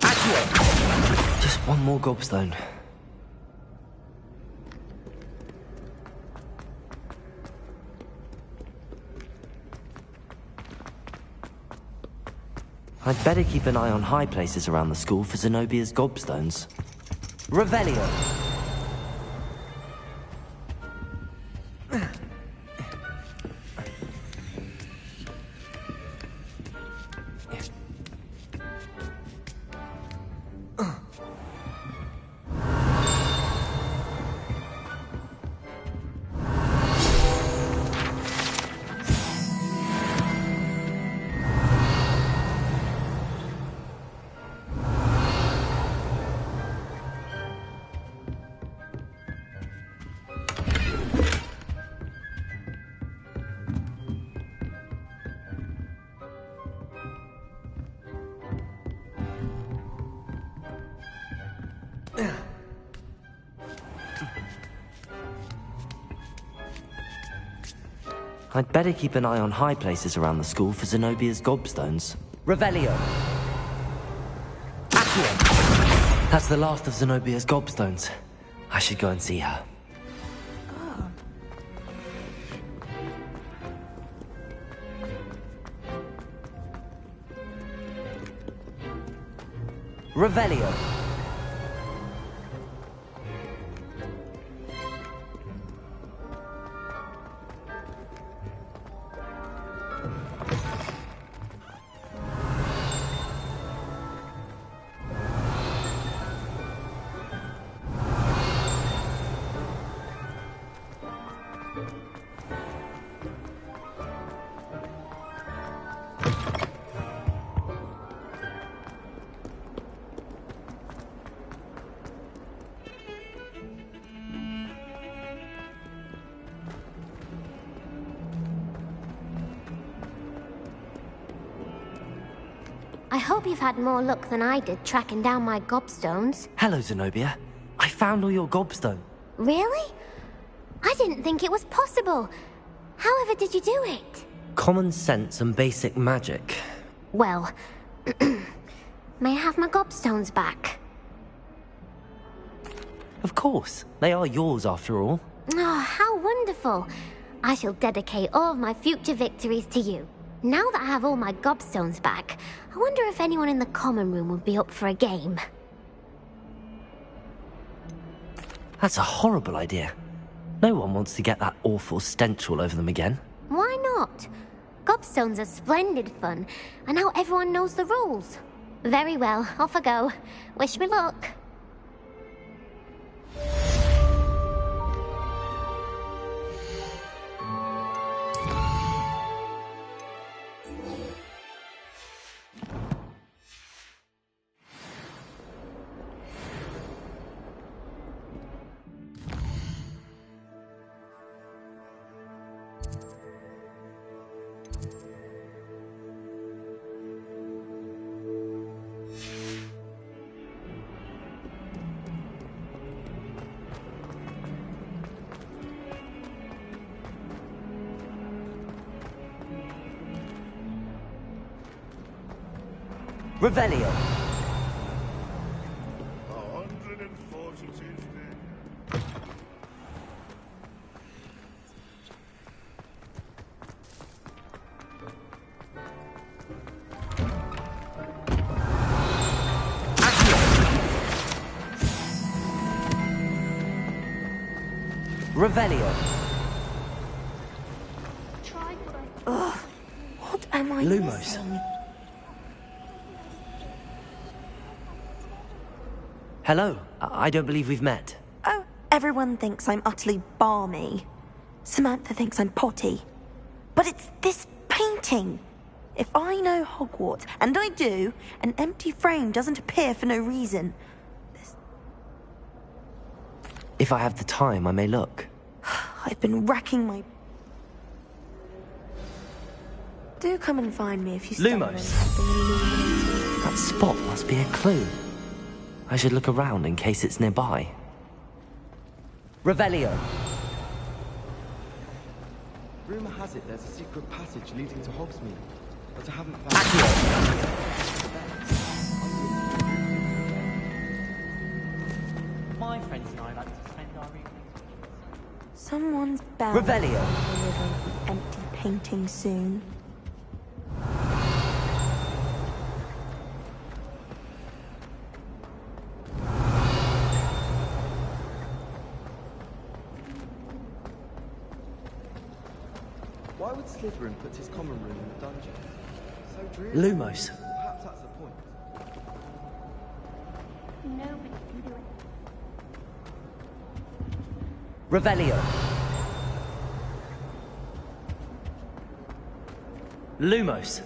Accio! Just one more gobstone. I'd better keep an eye on high places around the school for Zenobia's gobstones. Revelio! I'd better keep an eye on high places around the school for Zenobia's gobstones. Revelio! Accio! That's the last of Zenobia's gobstones. I should go and see her. Revelio. I hope you've had more luck than I did tracking down my gobstones. Hello, Zenobia. I found all your gobstone. Really? I didn't think it was possible. However did you do it? Common sense and basic magic. Well, may I have my gobstones back? Of course. They are yours after all. Oh, how wonderful. I shall dedicate all of my future victories to you. Now that I have all my gobstones back, I wonder if anyone in the common room would be up for a game. That's a horrible idea. No one wants to get that awful stench all over them again. Why not? Gobstones are splendid fun, and now everyone knows the rules. Very well, off I go. Wish me luck. Revelio. 142. Revelio. Ugh, what am I Lumos. missing? Hello. I don't believe we've met. Oh, everyone thinks I'm utterly balmy. Samantha thinks I'm potty. But it's this painting. If I know Hogwarts, and I do, an empty frame doesn't appear for no reason. If I have the time, I may look. I've been racking my... Do come and find me if you stumble on Lumos. something illuminating. That spot must be a clue. I should look around in case it's nearby. Revelio. Rumour has it there's a secret passage leading to Hogsmeade, but I haven't found it. My friends and I like to spend our evenings. Someone's bound Revelio. to deliver the empty painting soon. Why would Slytherin put his common room in the dungeon? So dreary. Lumos. Perhaps that's the point. Nobody can do it. Revelio. Lumos.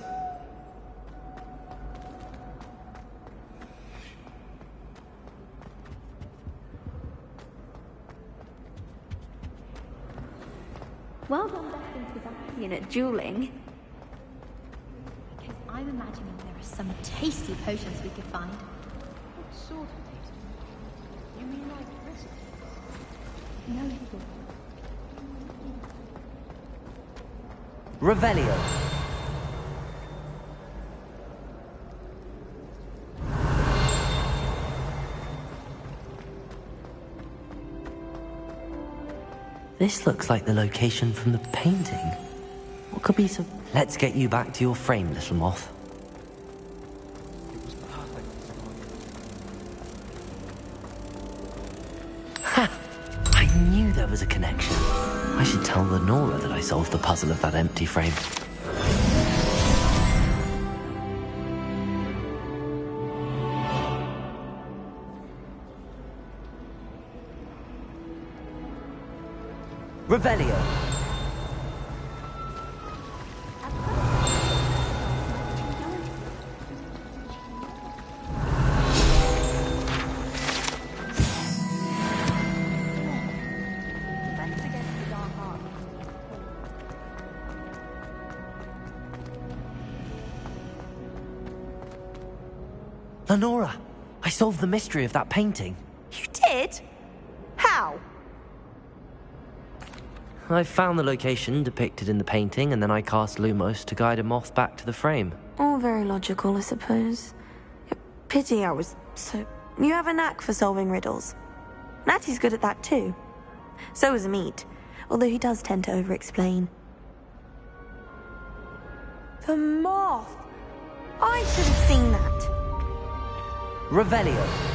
Well done back into Sebastian at dueling. Because I'm imagining there are some tasty potions we could find. What sort of tasty? You mean like this? No, little. Revelio. This looks like the location from the painting. What could be so... Let's get you back to your frame, little moth. It was perfect. knew there was a connection. I should tell Lenora that I solved the puzzle of that empty frame. Revelio. Lenora, I solved the mystery of that painting. You did? How? I found the location depicted in the painting, and then I cast Lumos to guide a moth back to the frame. All very logical, I suppose. Pity I was so... You have a knack for solving riddles. Natty's good at that too. So is Amit, although he does tend to over-explain. The moth! I should have seen that. Revelio.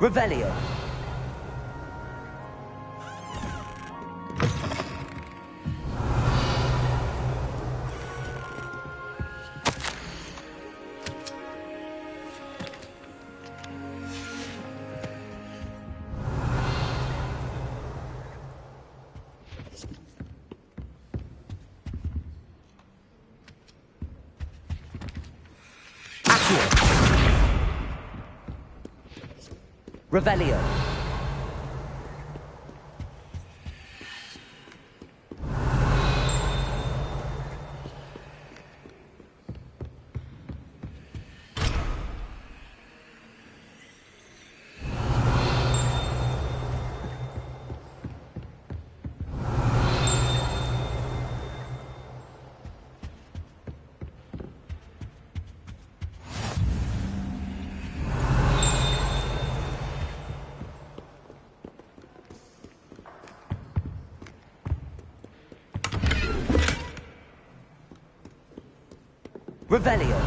Revelio. Revelio. Revelio.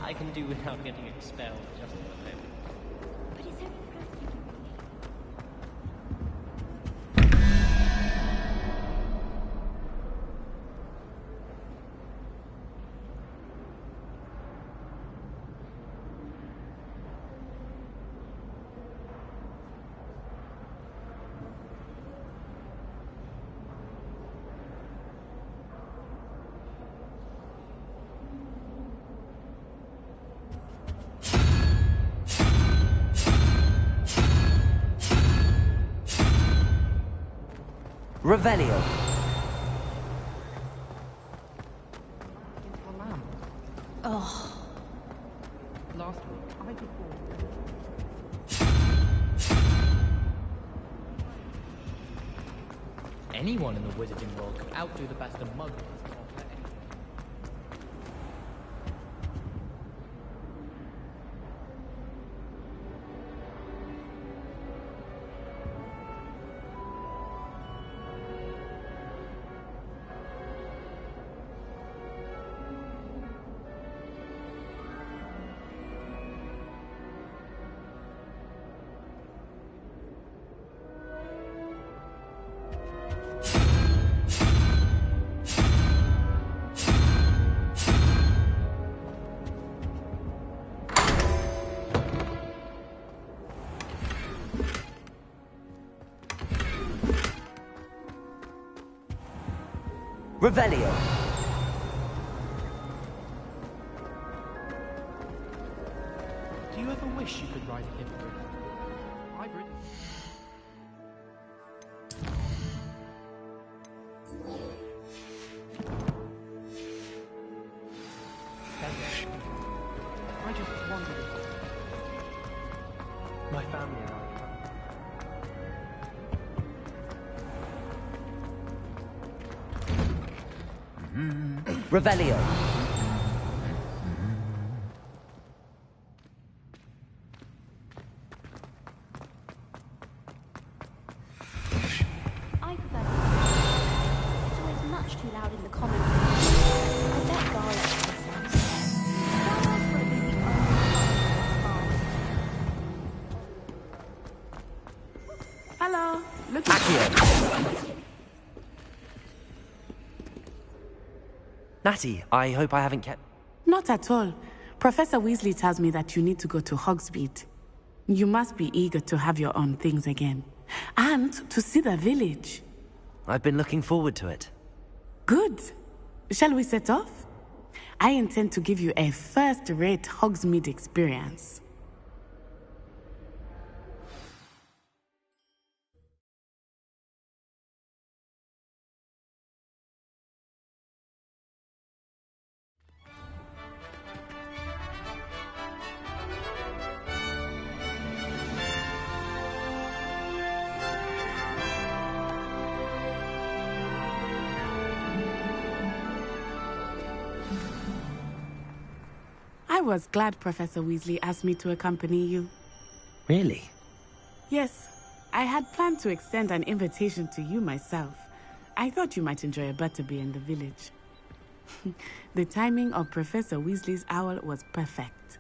I can do without getting expelled just for a moment. But it's only Revelio. Oh. Last week, I did all. Anyone in the wizarding world could outdo the best of muggles. Revelio. Do you ever wish you could ride a hippogriff? I've ridden. just wondered if my family and I Revelio. I prefer it. It's always much too loud in the common room. I bet Garlic has sense. Why else would it be the only Hello. Look Natty, I hope I haven't kept... Not at all. Professor Weasley tells me that you need to go to Hogsmeade. You must be eager to have your own things again. And to see the village. I've been looking forward to it. Good. Shall we set off? I intend to give you a first-rate Hogsmeade experience. I was glad Professor Weasley asked me to accompany you. Really? Yes, I had planned to extend an invitation to you myself. I thought you might enjoy a butterbeer in the village. The timing of Professor Weasley's owl was perfect.